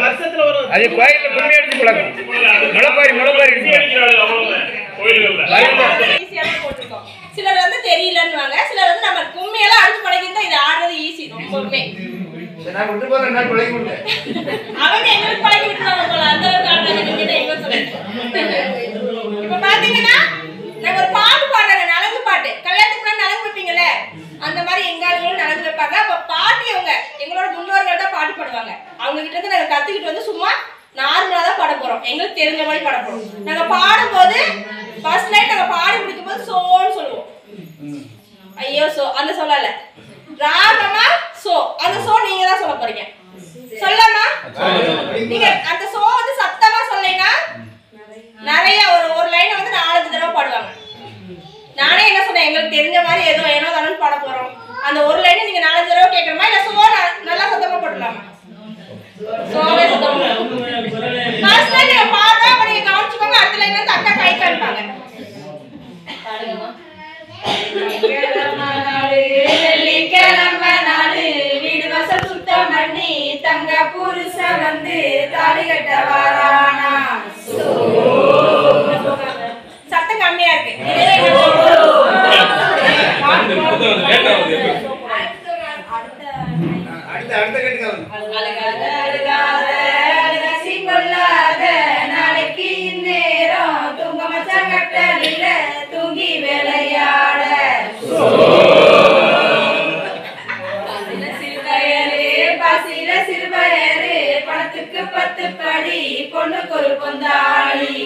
வருஷத்துல ஒரு அது கோயில்ல கும்மி அடிச்சு பழக்கம். முளைப்பாரி போட்டிருக்கோம். சிலர் வந்து தெரியலன்னுவாங்க, சிலர் வந்து நம்ம கும்மியெல்லாம் அடிச்சு பழகிட்டு இது ஆடுறது ஈஸி ரொம்பவுமே. அவங்க எங்களுக்கு பழகி விட்டுருவாங்க போல, அந்த அளவுக்கு ஆடுறாங்க. எங்க சொல்லுங்க. இப்ப பாத்தீங்கன்னா நாங்க ஒரு பாட்டு பாடுறாங்க, நலங்கு பாட்டு. கல்யாணத்துக்கு முன்னாடி நலங்கு வைப்பீங்கல்ல, அந்த மாதிரி எங்க ஆளுங்களும் நலங்கு வைப்பாங்க. அப்ப பாட்டி அவங்க எங்களோட முன்னோர்கள் தான் பாட்டு பாடுவாங்க. அவங்க கிட்ட இருந்து நாங்க கத்துக்கிட்டு வந்து சும்மா நார்மலா தான் பாட போறோம், எங்களுக்கு தெரிஞ்ச மாதிரி பாட போறோம். நாங்க பாடும்போது ஃபர்ஸ்ட் நைட் நாங்க பாடி முடிக்கும் போது சோன்னு சொல்லுவோம். ஐயோ சோ அந்த சொல்லல, ராகமா சோ, அந்த சோ நீங்க தான் சொல்ல போறீங்க. சொல்லமா? நீங்க அந்த சோ வந்து சத்தமா சொல்லைனா நிறைய ஒரு லைனை வந்து 4-5 தடவை பாடுவாங்க. நானே என்ன சொன்னேன், எங்களுக்கு தெரிஞ்ச மாதிரி ஏதோ தானே பாட போறோம். அந்த ஒரு லைனை நீங்க 4-5 தடவை கேட்கணுமா, இல்ல சோ நல்லா சத்தமா போடலாமா? சோவே சத்தமா. ஃபர்ஸ்ட் லைன் நீங்க பாடுறா, அப்ப நீங்க கவனிச்சுக்கோங்க. அடுத்த லைன் வந்து அக்கா கை காமிப்பாங்க. பாடுங்கம்மா. வெள்ளிக்கிழமை நாளு வீடு வாசல் சுத்தம் பண்ணி தங்க புருஷன் வந்து தாலி கட்ட வாரானா. சத்தம் கம்மியா இருக்கு. நாளைக்கு நேரம் தூங்க மச்சான் கட்டலில தூங்கி விளையாட. பசில சிறுபயரு பணத்துக்கு 10 படி பொண்ணுக்கு ஒரு பொந்தாளி.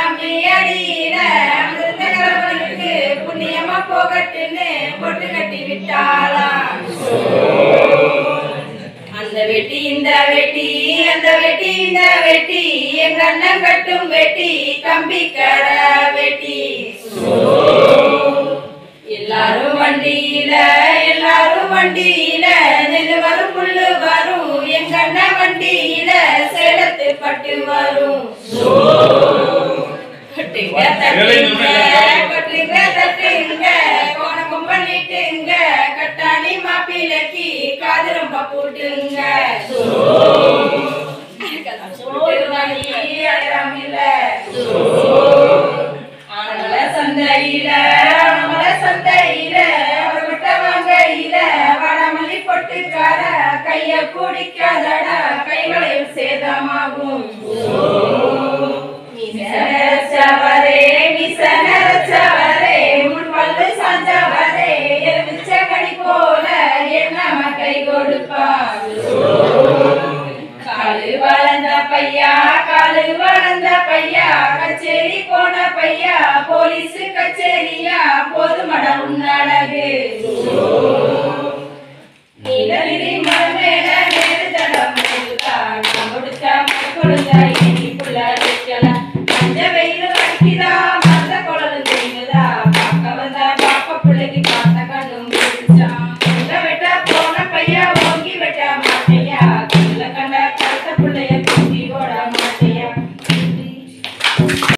அம்மியடியில அமிர்த கடவுளுக்கு புண்ணியமா போகட்டுன்னு பொட்டு கட்டி விட்டாளா. அந்த வெட்டி இந்த வெட்டி அந்த வெட்டி இந்த வெட்டி எங்க அண்ணன் கட்டும் வெட்டி கம்பிக்கர வெட்டி. எல்லாரும் வண்டியில நெல்லு வரும் புல்லு வரும், எங்க அண்ணன் வண்டியில சேலத்து பட்டு வரும். கட்டுங்க தட்டுங்க கோணக்கும் பண்ணிட்டுங்க, கட்டாணி மாப்பிளைக்கு காது ரொம்ப போட்டுங்க. சந்தையில அவர்கிட்ட வாங்கையில வடமல்லி பொட்டுக்கார கைய பிடிக்காதடா, கைகளையும் சேதமாகும். மிசனரச்சவரே முன் பல்லு சாஞ்சவரே எலுமிச்ச கனி போல என்னம கை கொடுப்பா. காலு வளர்ந்த பையா கச்சேரி போன பையா போலீஸ் கச்சேரியா போதுமட உன்னழகு. நீலகிரி மலை மேல நேரு தடம் கொடுத்தா கொடுத்தா